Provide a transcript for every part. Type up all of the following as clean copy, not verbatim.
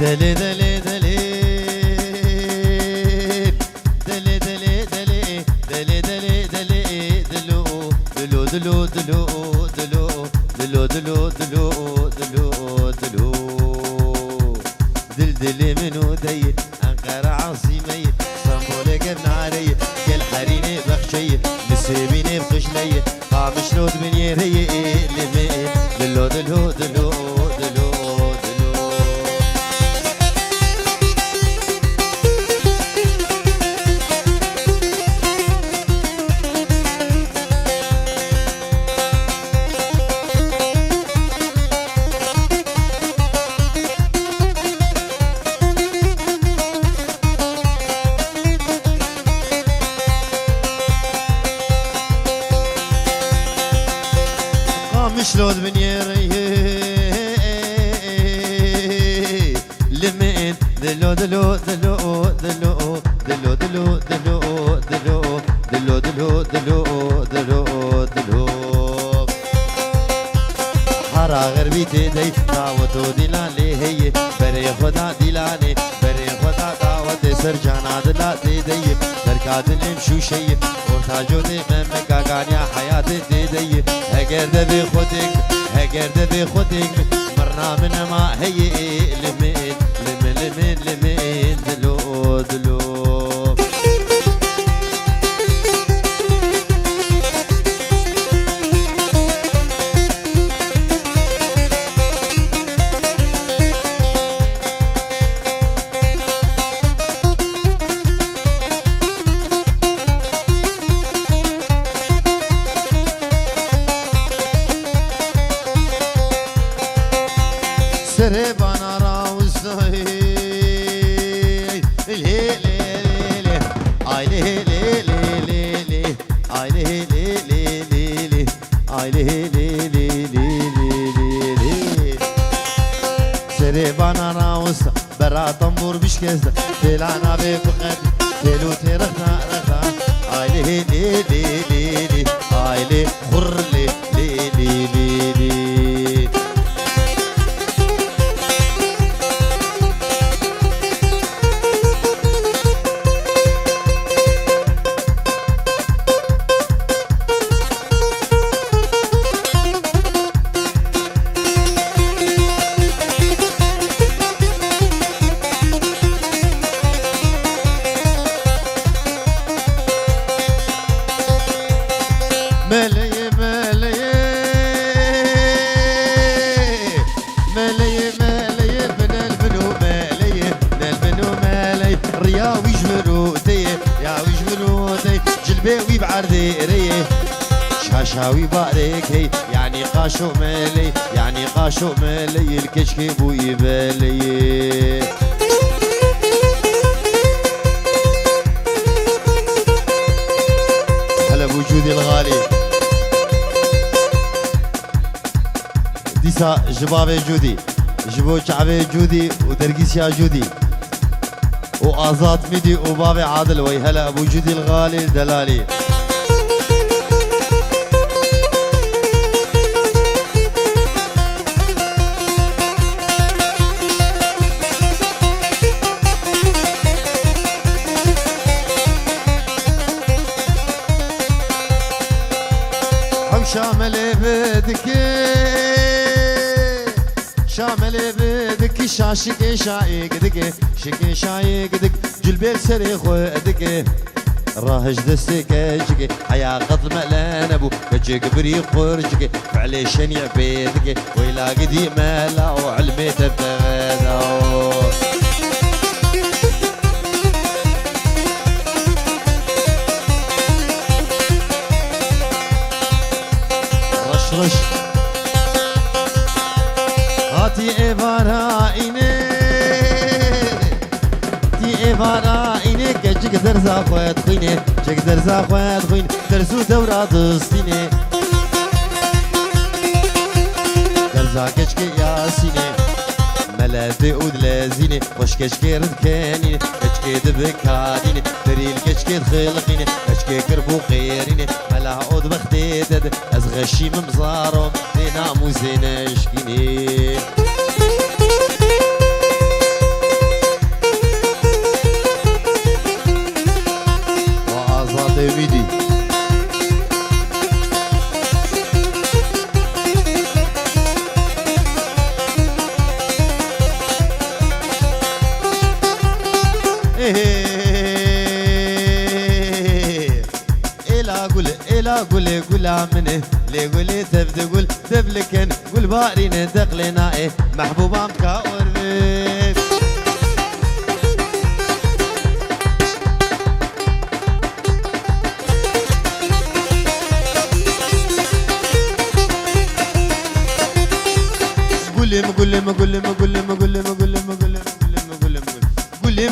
دلي دلي دلي دلي دلي دلي دلي دلي دلي دلو دلو دلو دلو دلو دلو دلو دلو دلو دلو دلدلي منو دي أنقرة عاصمي صنبولة قرن علي كل حريني بخشي نسيبيني بخشلي قامش لود من يري لمي دلو دلو دلو دلو شلون من يري لمين دلو دلو دلو دلو دلو دلو دلو دلو دلو دلو دلو دلو دلو حرا غربيتي دي دعوتو ديلاني هي بري خدا ديلاني بري خدا دعوتي سرجانا دلاتي دي بركات المشوشي ورتاجو دي ممكا غانيا حياتي دي هگر دبی خودک هگر دبی خودک مرنا من ما هي لمن لمن لمن لمن دلو دلو سري بانا راوسي لي لي لي اي لي لي لي لي اي لي لي لي لي اي لي لي لي لي سري بانا راوس برا طنبور بشكز تلانا بفقد تلو ترخنا رخا اي لي لي لي لي اي لي خر لي لي لي لي ملي ملي ملي ملي من المنو ملي من المنو ملي رياوي جمرو دي ياوي جمرو دي جلبي بعرضي ريه شاشاوي بارك هي يعني قاشو ملي يعني قاشو ملي الكشكي بو يبالي هلا بوجودي الغالي ديسا جبابي جودي جبو شعبي جودي ودرقيسيا جودي وآزاد ميدي وبابي عادل وي هلا ابو جودي الغالي دلالي شامل بدك شامل بدك شاشك شايق دك شك شايق دك جلبي سري خودك راهج دستك جك حيا قد ملان ابو كجك بري خرجك فعلي شنيع بيدك ويلا قدي مالا وعلمي تبغانا رش هاتي ايفارا ايني تي ايفارا ايني كجك درزا خوات خويني جك درزا خوات خوين درزو دورا دستيني درزا كجك ياسيني ملادي ودلازيني وش كجك ردكانيني كجك دبكانيني دريل كجك خلقيني كجك كربو خيريني ملا عود بختيدد از غشي ممزارو دينا موزينا شكيني سيميدي إلا قول منه لي قولي تبد قول تبلكن قول بارين دقلنا محبوبة مكاور بيب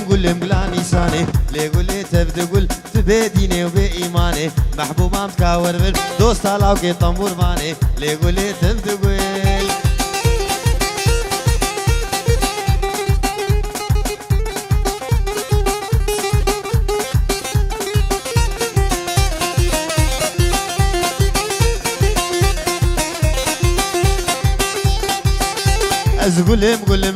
قولم قلاني ساني لي قولي تبد قول تبديني وبإيماني محبوبة مكاور بيب دوست علاوكي طنبور باني لي قولي تبد قول از قولم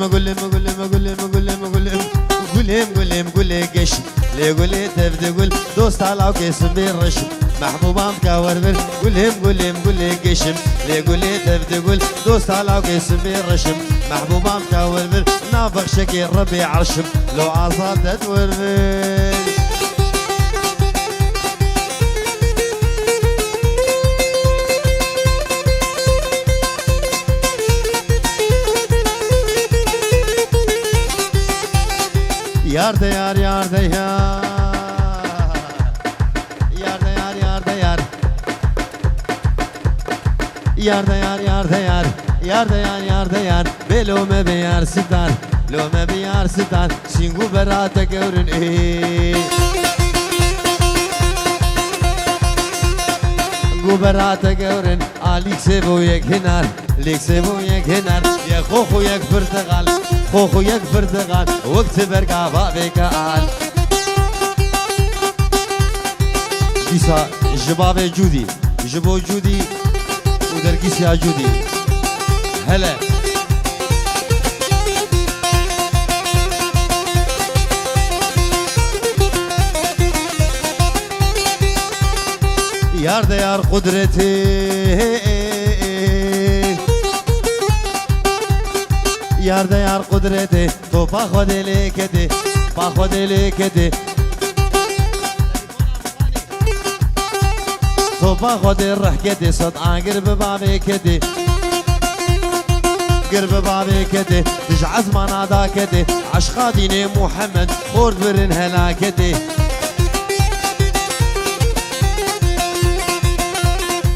قش لي قولي تبد قول دوست علاوكي سنبير رشم محبوبة مكاور بيب قولي قشم لي قولي تبد قول دوست علاوكي سنبير رشم محبوبة مكاور بيب نافق شكي ربي عرشم لو عصا تدور بيب Yar da yar yar da yar Yar da yar yar da yar Yar da yar yar da yar Yar da yar yar da yar Belo me be yar sitar Lo me be yar sitar Singu berata görün Gu berata görün Alik sevo yek hinar Lik sevo yek hinar Ya khohu yek Portugal خوخو یک بردغان وقت برقا بابك آل كيسا جباب جودي جبو جودي ودرقيس يا جودي هلا يار ده يار قدرتي یار ده یار قدرته تو پا خود لیکته پا خود لیکته تو پا خود رحکته صد آگر ببابه کته گر ببابه کته تجعز منادا کته عشقا دین محمد خورد برن هلاکته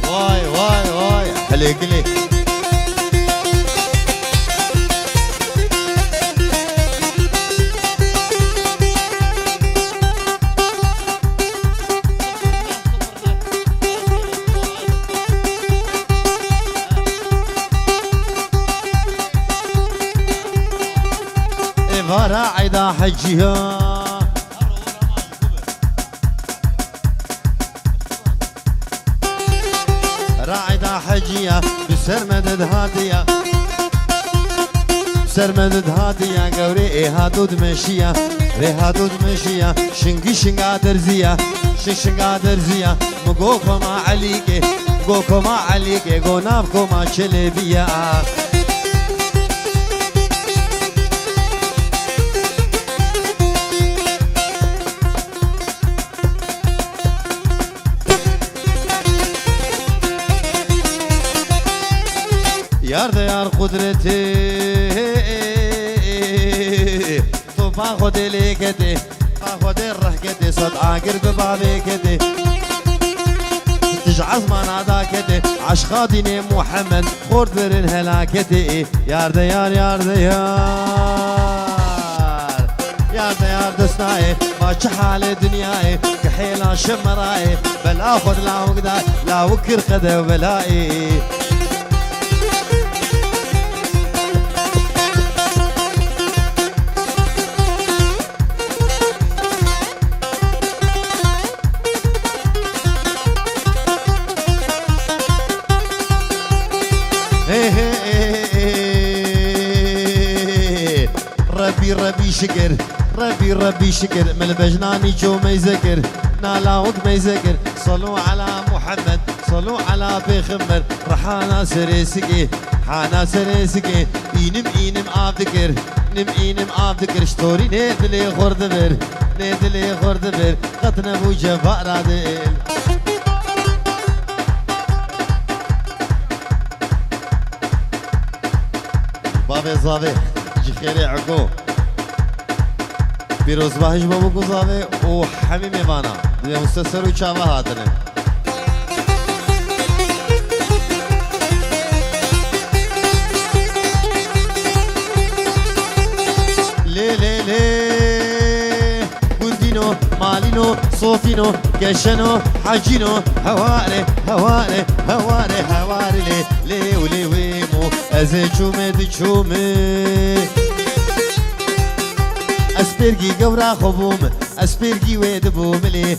وای وای وای حلیک لیک راعدا حجيها راعدا حجيها بسر مدد هادية بسر مدد هادية قوري ايها دود مشية ريها دود مشية شنقي شنقا درزية شنقا درزية مقوكو ما عليكي مقوكو ما عليكي قونافكو ما شلبية یار ده یار قدرتی تو پا خود لیکتی پا خود رحکتی صد آگر ببابی کتی تجعز منادا کتی عشقا دین محمد خورد برن هلاکتی یار ده یار یار ده یار یار ده یار دستنای ما چه حال دنیای که حیلا شمرای بلا خود لا وقدای لا وکر خده و بلایی ربي شكر ربي شكر من البجناني جو ما يذكر نالاوك ميزكر صلوا على محمد صلوا على بيخمر رحانا سريسكي حانا سريسكي إينم آفدكر إينم آفدكر شطوري ندلي خردبر ندلي خردبر قطنا بو جفار عدل بابي زاوي جخيري عقو پیروز باهش بابو گذاوه و همین میوانا دوی مستسر و چاوه هاتنه لی لی لی گندینو مالینو صوفینو گشنو حجینو هواره هواره هواره هواره لی لی و لی ویمو از چومه دی چومه اسبرگی گورا خوبوم اسبرگی وید بوم لی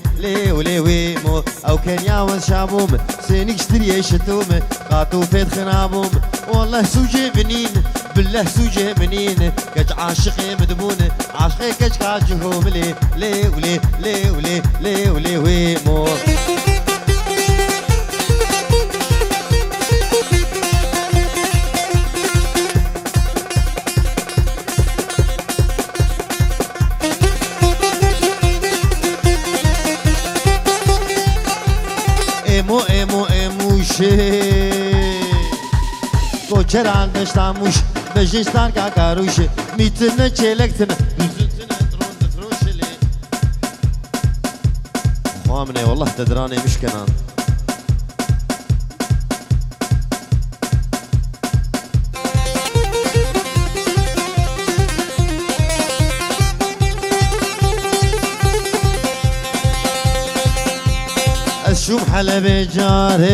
ولی ویمو او کنیا و شابوم سینیک شتری شتوم قاتو فید خنابوم والله سوجي منين بالله سوجي منين كج عاشقي مدبون عاشقي كج كاجهم لي ولي ويمو emu koçeran beştamuş beşistan kakaruş mitine çelektine düzütüne dron difroşeli Muamene vallahi tedraneymiş kenan الشوم حلبي جارك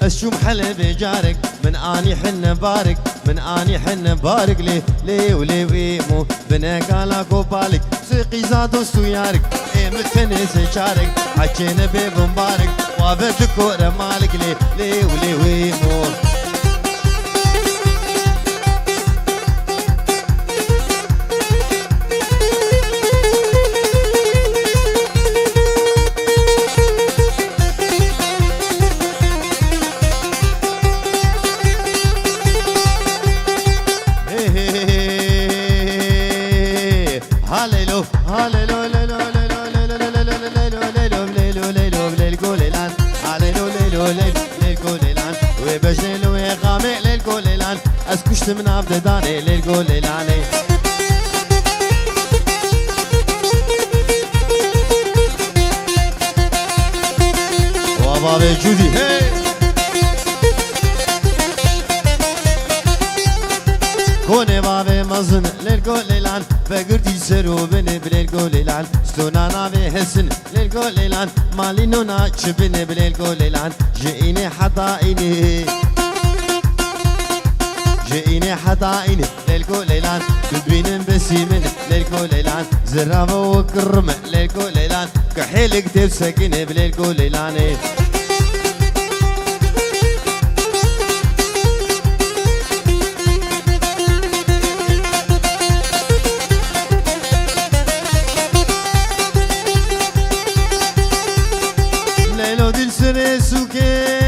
الشوم حلبي جارك من اني حن بارك من اني حن بارك لي ولي ويمو بنك على كوبالك سقي زادو سيارك اي متنس شارك حكينا بمبارك وابد كوره مالك لي ولي ويمو اسكشت من عبد داني للقول العلي وبابي جودي كوني بابي مزن للقول العن فقرتي سرو بني بالقول العن ستونا بي حسن للقول العن مالي نونا شبني بالقول العن جئيني حطائني جئيني حطائني للكو ليلان تدوين بسيمن للكو ليلان زرافة وكرمة للكو ليلان كحيل كتير سكينة بللكو ليلاني ليلو دي السنة سوكي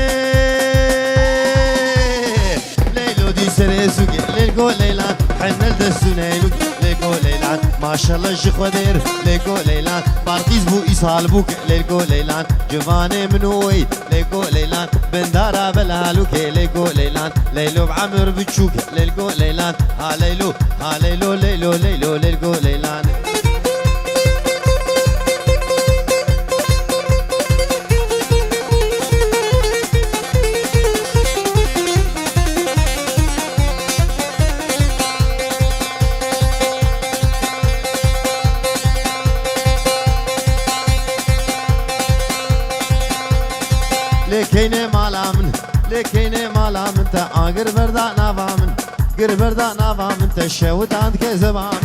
سريسوكي للقو ليلان حنل دسونيلوك للقو ليلان ما شاء الله شيخ ودير للقو ليلان بارتيز بو إيصال بوك للقو ليلان جواني منوي للقو ليلان بندارا بلالوك للقو ليلان ليلو بعمر بتشوك للقو ليلان ها ليلو ليلو للقو ليلان لكيني مالا من تا آگر بردا نافا من گر بردا نافا من تا شوتاند که زبان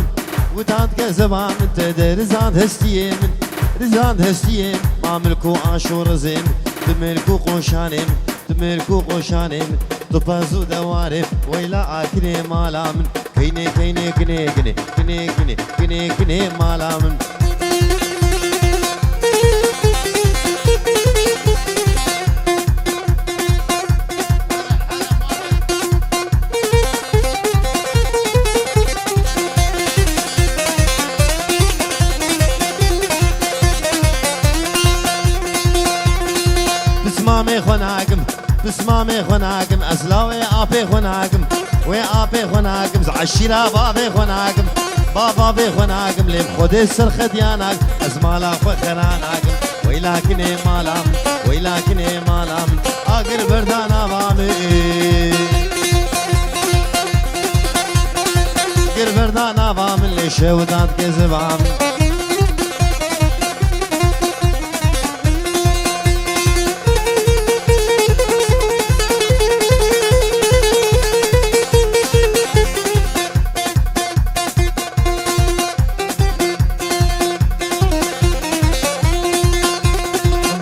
وتاند که زبان من تا درزاند هستیه من رزاند هستیه ما ملكو عاشور زين تملكو قوشانم تملكو قوشانم تبازو دوارم ويلا آكني مالا من كيني كيني كني كني كني كني كني كني مالا من بسمامي خناقم بسمامي خناقم أسلاوي آبي خناقم وآبي خناقم زعشيرا بابي خناقم بابا بي خناقم لي بخود السر خدياناك أزمالا فخراناقم ويلاكني مالام ويلاكني مالام آقر بردانا بامي آقر بردانا بامي اللي شودات كذبام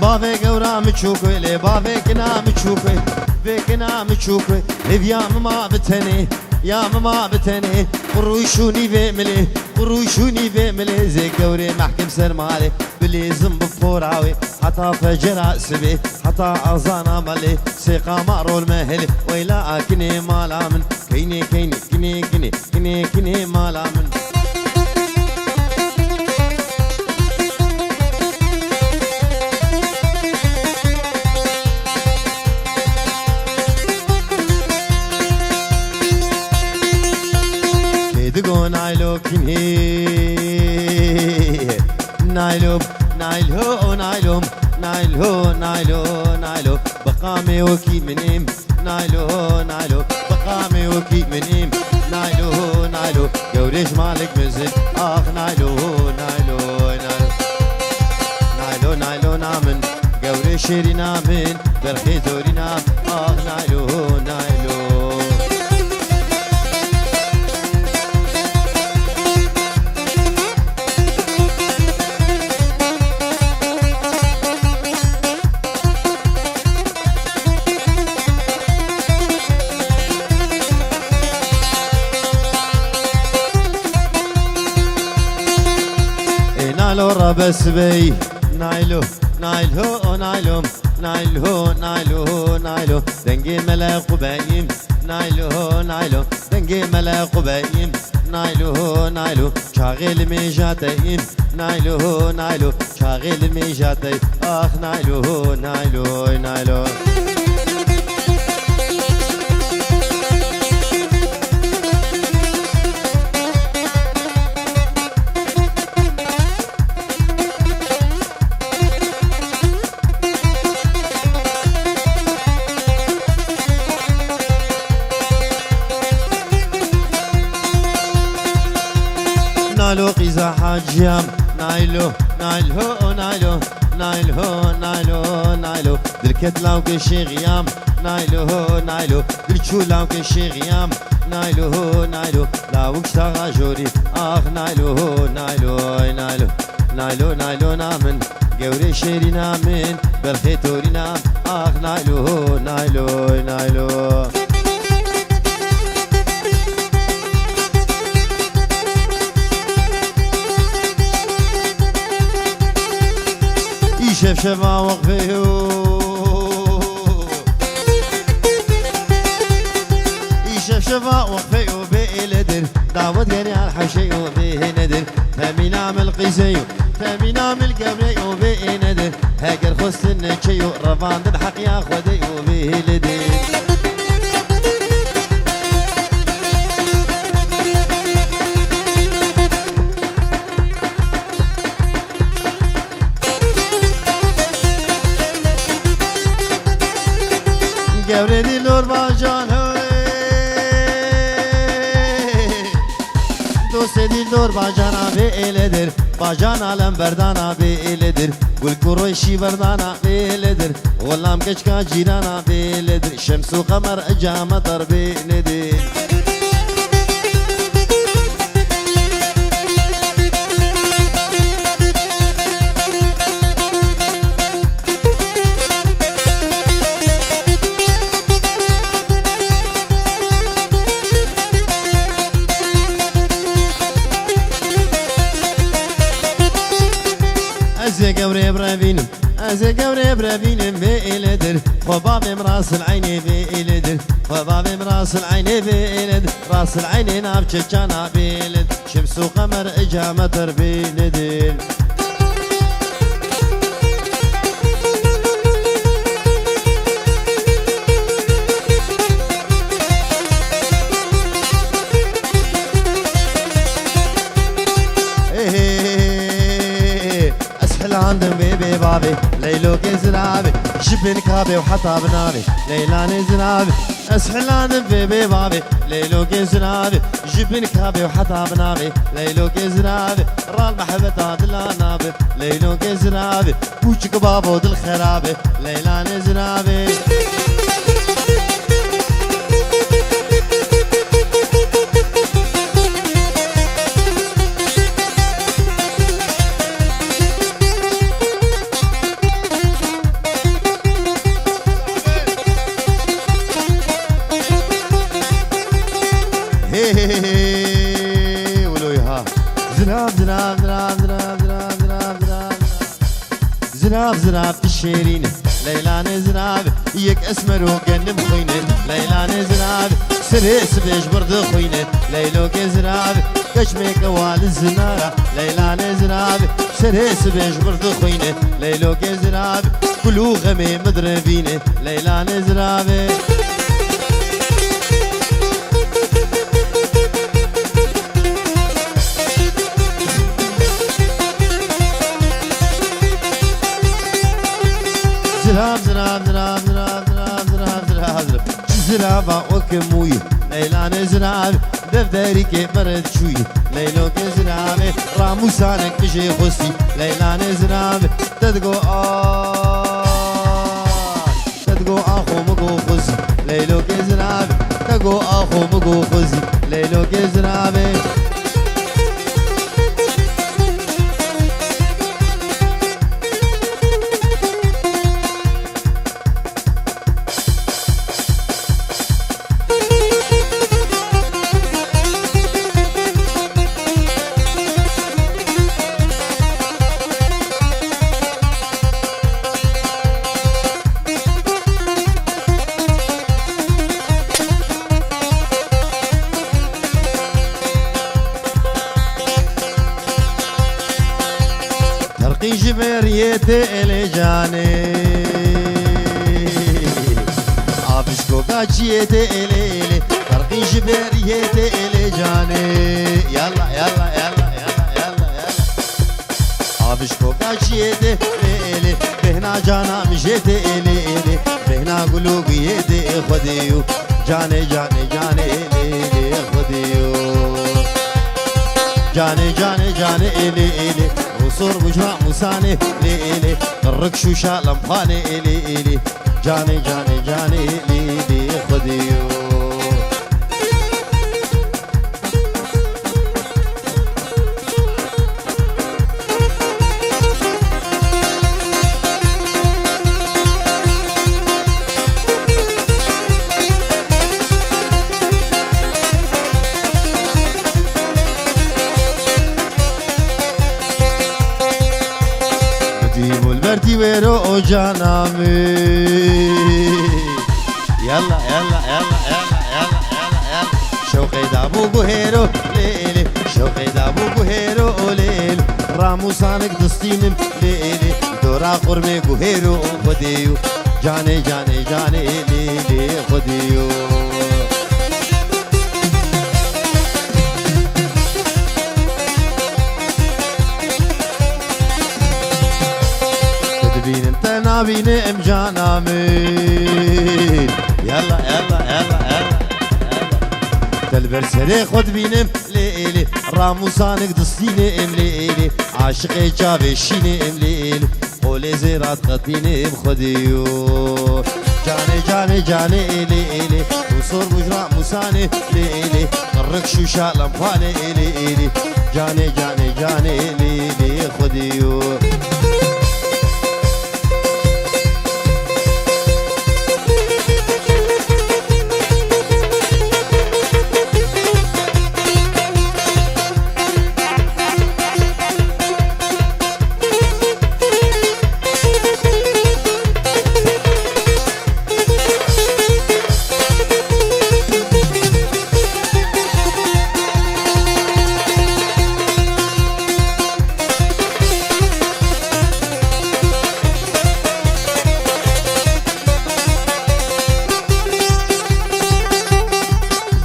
بابي قورا متشوكوي لي بابي كنا متشوكوي بكنا متشوكوي يا ماما بتني يا ماما بتني قروشوني بملي قروشوني بملي زي قوري محكم سر مالي بلي زنب بفوراوي حتى فجر سبي حتى أغزانا مالي سيقا مارو المهلي ويلا كني مالا من كيني كيني كني كني كني كني مالا من دقو نايلو كني نايلو نايلو نايلو نايلو نايلو نايلو بقامي وكي منيم نايلو نايلو بقامي وكي منيم نايلو نايلو قوريش مالك مزل اخ نايلو نايلو نايلو نايلو نايلو نامن قوريش شيري نامن برخي دوري نام اخ نايلو نايلو نايلو ربس بي نايلو نايلو نايلو نايلو نايلو نايلو دنجي ملاق بايم نايلو نايلو دنجي ملاق بايم نايلو نايلو شاغل ميجاتين نايلو نايلو شاغل ميجاتي اخ نايلو نايلو نايلو نايلو قيزا حاجيام نايلو نايلو نايلو نايلو نايلو نايلو دركت لاوك شيغيام نايلو نايلو درشو لاوك شيغيام نايلو نايلو لاوك شتاغا جوري اخ نايلو نايلو نايلو نايلو نايلو نامن قوري شيري نامن برخيتوري نام اخ نايلو نايلو نايلو شف شفا وقفيو شف شفا وقفيو بإلدر دعوت غيري على الحشيو بهندر فمي نعمل قيسيو فمي نعمل قبريو بإندر هاجر خص النشيو رفاند الحق يا خديو بهلدر قبري دي لور باجان دوست دي لور باجانا بإلدر باجان عالم بردانا بإلدر والكروشي بردانا بإلدر غلام كشكا جيرانا بإلدر شمس وقمر اجا مطر بإلدر ازي قوري برافينم ازي قوري برافينم بإلدر خبابي مراس العيني بإلدر خبابي مراس العيني بإلدر راس العيني نابتش جانا بإلدر شمس وقمر اجا مطر بإلدر ليلو كزنابي جبن كابي وحطى بنابي ليلاني زنابي اسحلان في بابي ليلو كزنابي جبن كابي وحطى بنابي ليلو كزنابي رال محبة دلانابي ليلو كزنابي وجك بابو دل خرابي ليلاني زنابي زناب تشيرين ليلاني زناب يك اسمر وقنم خوينن ليلاني زناب سريس بيش برد خوينن ليلو كزناب كشميك وال الزنارة ليلاني زناب سريس بيش برد خوينن ليلو كزناب كلو غمي مدربين ليلاني زناب زنابا وكموي ليلان زناب دفتري كي برد شوي ليلو كزنابي راموسانك بشي خسي ليلان زناب تدقو تدقو اخو مقو خسي ليلو كزنابي تدقو اخو مقو خسي ليلو كزنابي جبريتي إلي جاني عبشكو قاجيتي إلي فرقي جبريتي إلي جاني يلا يلا يلا يلا يلا يلا عبشكو قاجيتي إلي بهنا جانا مجيتي إلي بهنا قلوبيتي خديو جاني جاني جاني إلي خديو جاني جاني جاني إلي صور بجمع مساني ليلي الركشو شالم خاني ليلي جاني جاني جاني ليلي خديو ويرو جانامي يلا يلا يلا يلا يلا يلا شوقي دابو بوهيرو ليلي شوقي دابو بوهيرو ليلي راموسانك دستينم ليلي دورا قرمي بوهيرو خديو جاني جاني جاني ليلي خديو نابين امجانا مين يلا يلا يلا يلا تلبر سري خد بينم ليلي راموسانك دستيني ام ليلي عاشقي جابي شيني ام ليلي قولي زيرات قديني ام خديو جاني جاني جاني ليلي وصور بجرا موساني ليلي قرق شو شالم فاني ليلي جاني جاني جاني ليلي خديو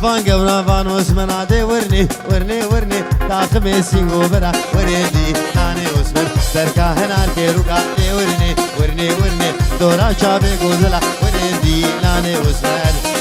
فان قبنا فان واسمنا دي ورني ورني ورني تاخمي سينغو برا وريدي ناني اسمر دركا هنار كيروكا ورني ورني ورني دورا شابي غوزلا وريدي ناني اسمر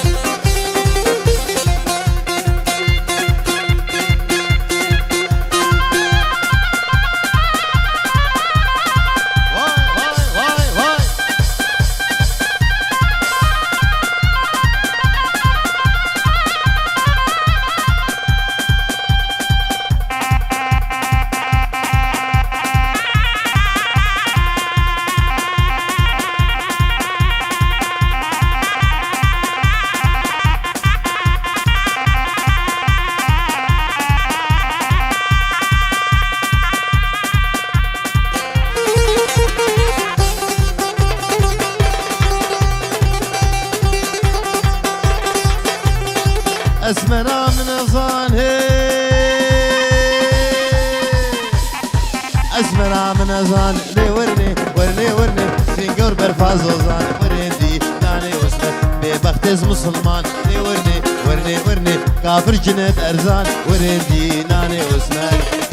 اسمنا من ظانه اسمنا من ظان لي ورني ورني ورني سينجور برفاز وظان ورندي ناني واسمر ببختز مسلمان لي ورني ورني ورني كافر جنة ارزان ورندي ناني واسمر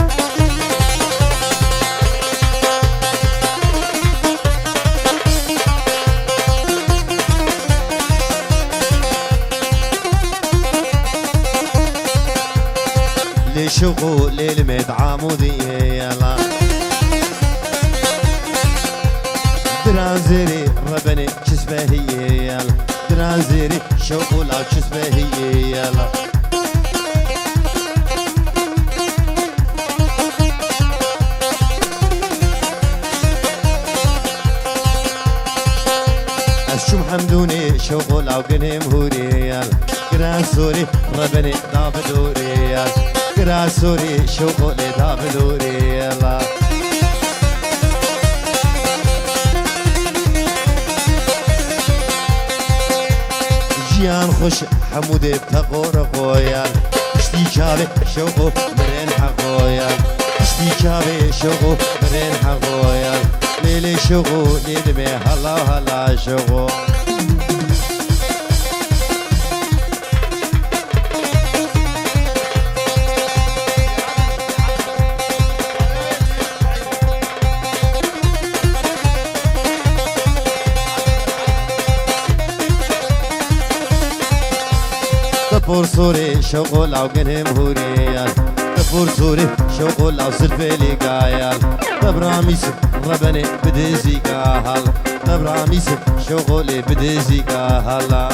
شوقو ليل ميت عامودي يلا درازيري ربني كسبه هي يلا درازيري شوقو لا كسبه هي يلا الشم حمدوني شوقو لا وقنهم هوري يلا درازوري ربني دافدوري يلا كراسوري شوقو لدابلوري يلا جيان خوش حمودي بتقور خويا اشتي شابي شوقو مرين حقويا اشتي شابي شوقو مرين حقويا ليلي شوقو ليدمي هلا هلا شوقو دبور سوري شغل او قنهم هوريال دبور سوري شغل او سرفيلي قايال دبراميس ربني بدزي قاهل دبراميس شغلي بدزي قاهل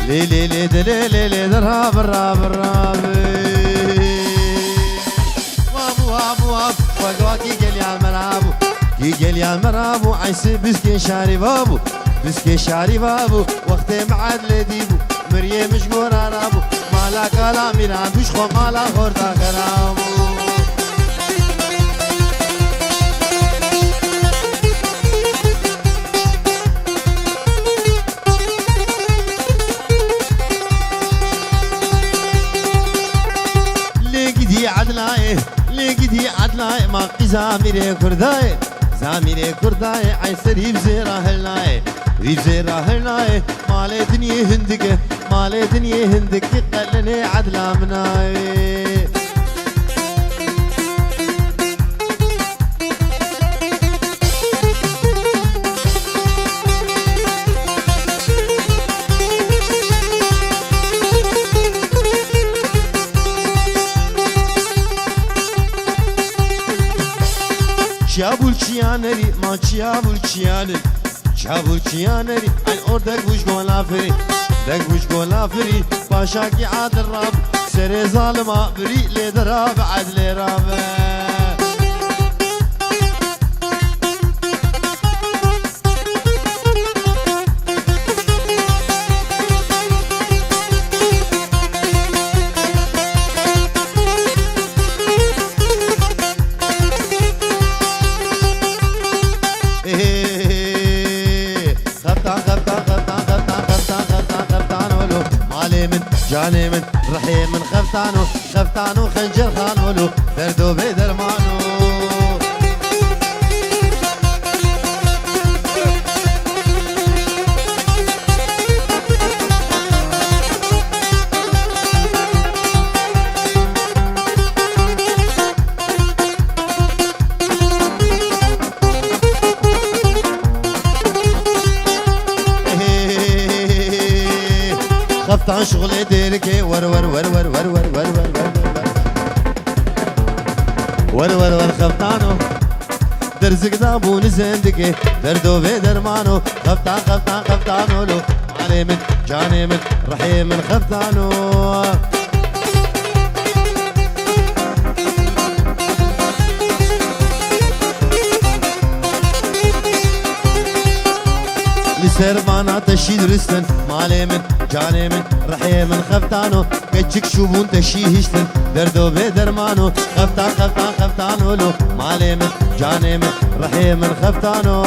ليلي ليلي ليلي درهاب الراب الراب وابو وابو وابو وقواكي قال يا المرابو كي قال يا المرابو عيسي بسكي شاري بابو بسكي شاري بابو وقتي معاد لديبو مريم مشقور رابو مالا كلامي رابوش خو مالا خورتا كرامو لقيتي عدلاي ما زاميري كرداي زاميري كرداي عيسر يبزيرا هلاي يبزيرا هلاي مالي دنيا هندك مالي دنيا هندك يقلني عدلا مناي Çabulçiyaneri ma çabulçiyaneri çabulçiyaneri ay orada kuş golaferi de kuş golaferi başa ki adır rab sere zalima biri le rab adle rab جاني من رحيم من خفتانو خنجر خانولو دردو بدرمانو خفتان شغل ديركي ور ور ور ور ور ور ور ور ور ور ور خفتانو درزق دابون زندقي دردو في درمانو خفتانو لو علي من جاني من رحيم من خفتانو لسربانا تشيد رستن مالي من جاني من رحيم من خفتانو كجك شوبون تشيهشتن دردو بدرمانو خفتانو لو مالي من جاني من رحيم من خفتانو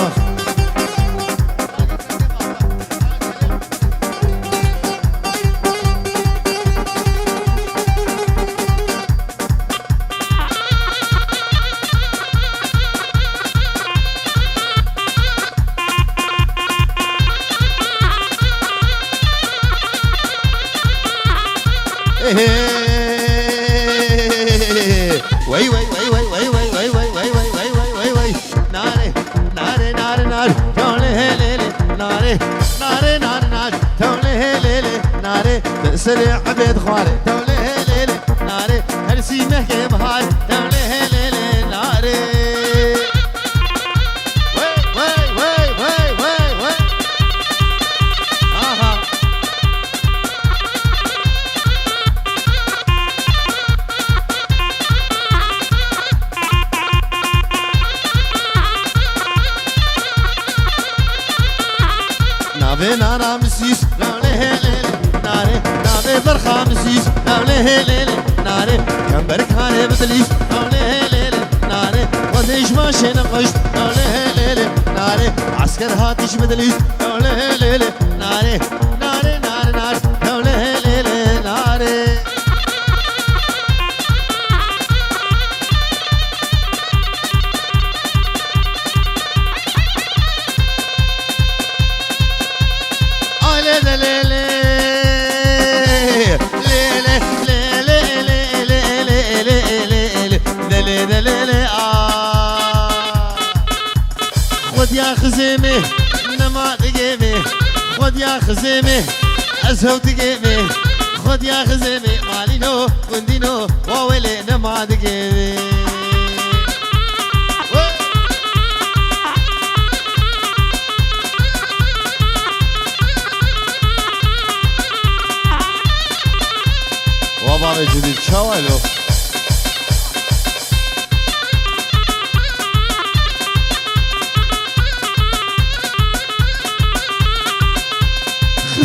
وي وي وي وي وي وي وي وي وي وي وي وي وي ناري ناري ناري ناري تولي هليلي ناري ناري ناري ناري تولي هليلي ناري سريع عبيد خواري تولي هليلي ناري هرسي مهكي بهاي تولي هليلي ناري وي وي وي وي وي وي نابي نارا مسيس لولي هليلي ناري نابي برخا مسيس لولي هليلي ناري كمبرك هاني بدليس لولي هليلي ناري وديش ماشي نقش لولي هليلي ناري عسكر هاتيش بدليس لولي هليلي ناري ناري ناري ناري لولي هليلي ناري خد يا خزيمي نما تقيمي خد يا خزيمي أزهو تقيمي خد يا خزيمي مالينو كندينو وويلي نما تقيمي وبارك جديد شوالو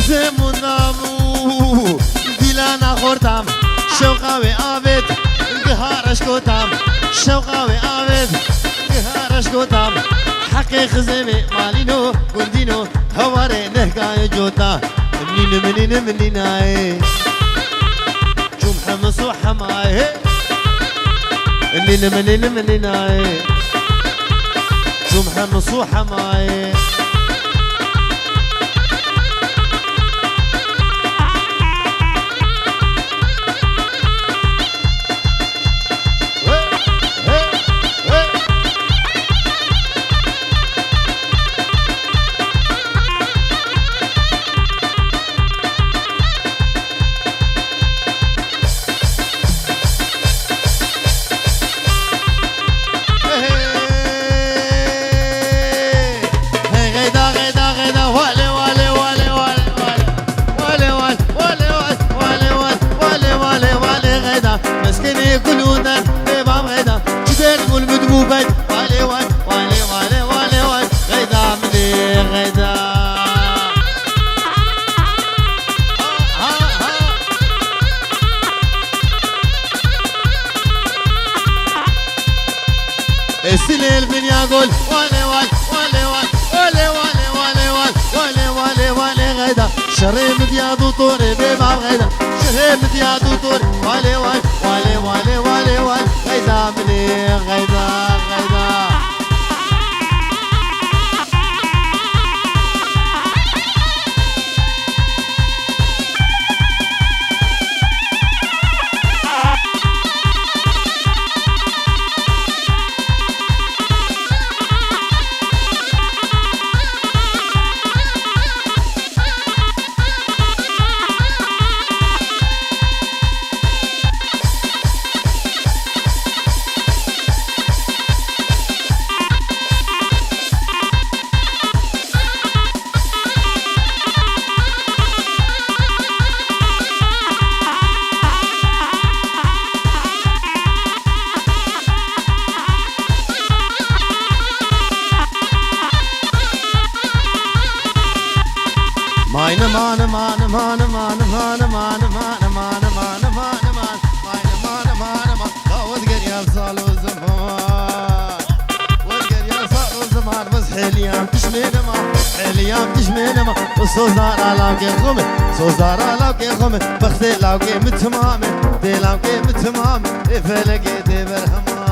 خزم ونامو ديلانا خورتام شوقاوي آبد قهارش كوتام شوقاوي آبد قهارش كوتام حقي خزمي مالينو كندينو هواري نهكاي جوتا منين اي جمحة مصوحة معاي منين اي جمحة مصوحة معاي والمدبوبات والي والي والي والي والي والي غيدا مني غيدا السليل من يقول والي والي والي والي والي والي والي والي والي والي غيدا شريم ديادو طوري بما غيدا شريم ديادو طوري والي والي والي والي والي والي غيدا مني غيدا غيدا Meine Mane, Mane, Mane, Mane, Mane, Mane, Mane, Mane, Mane, Mane, Mane, Mane, Mane, وتقر يا صالو زمان وتقر يا صالو زمان بس حليام تشمينا ما حليام تشمينا ما وصوزار علاقي خمي صوزار علاقي خمي بختي لاقي متمامي دي لاقي متمامي فلقي دي برهما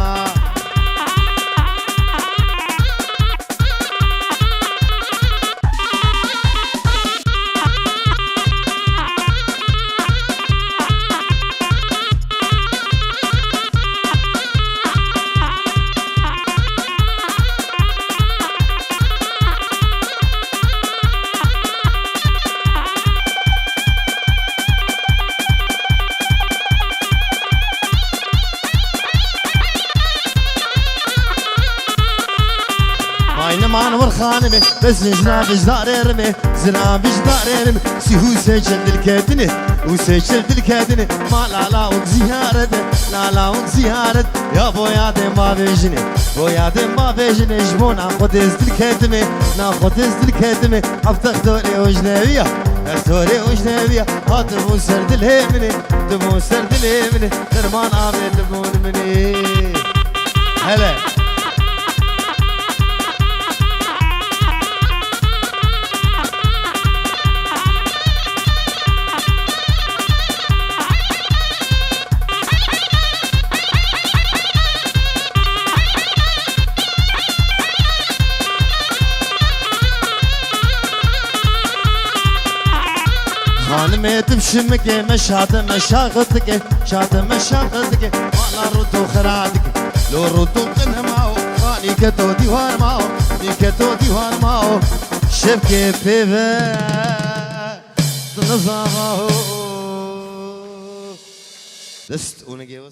مان ورخانمي بس جناب جدار رمي زناب جدار رمي سيهو سجل الكادني وسجل الكادني ما لا لا وزيارة لا لا وزيارة يا بويا دي ما بيجني بويا دي ما بيجني جمون ناخد الكادمي ناخد الكادمي افتخ دوري وجنبية دوري وجنبية هاتمو سرد الهيمني تمو سرد الهيمني درمان عامل تمون مني هلا خانمي تبشمك مشات مشاغتك شات مشاغتك وانا ردو خرادك لو ردو قنه معو خاني كتو ديوان معو كتو ديوان معو شبكي بيبه نظامه دست ونجيوس